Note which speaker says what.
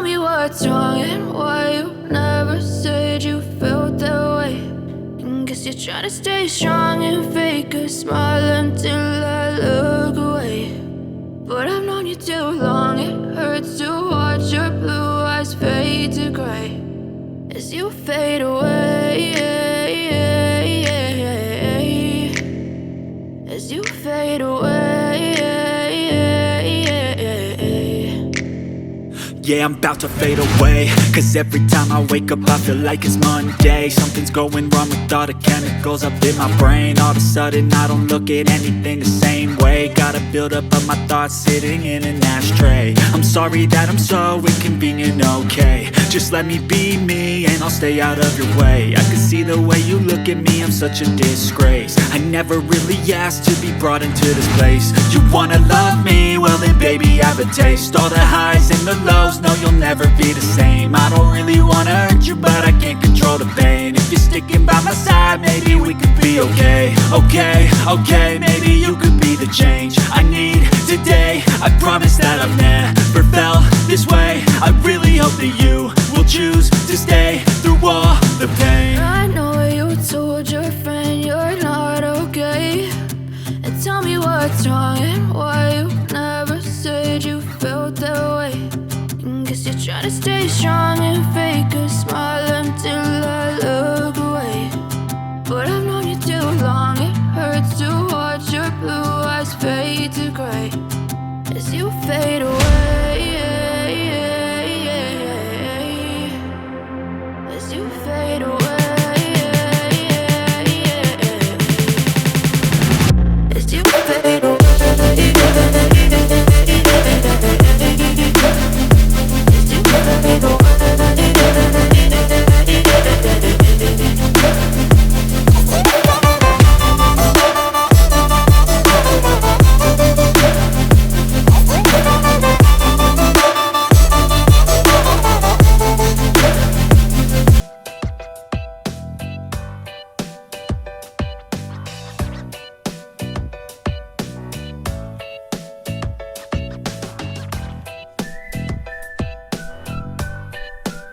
Speaker 1: tell me what's wrong and why you never said you felt that way. And guess you're trying to stay strong and fake a smile until I look away. But I've known you too long, it hurts to watch your blue eyes fade to gray as you fade away, as you fade away.
Speaker 2: Yeah, I'm about to fade away, cause every time I wake up I feel like it's Monday. Something's going wrong with all the chemicals up in my brain. All of a sudden I don't look at anything the same way. Gotta build up of my thoughts sitting in an ashtray. I'm sorry that I'm so inconvenient, okay. Just let me be me and I'll stay out of your way. I can see the way you look at me, I'm such a disgrace. I never really asked to be brought into this place. You wanna love me? Well then baby I have a taste. All the highs and the lows, no you'll never be the same. I don't really wanna hurt you but I can't control the pain. If you're sticking by my side maybe we could be okay. Okay, maybe you could be the change I need today. I promise that I've never felt this way. I really hope that you will choose to stay through all the pain.
Speaker 1: I know you told your friend you're not okay, and tell me what's wrong and why you never said you felt that way. And guess you're trying to stay strong and fake a smile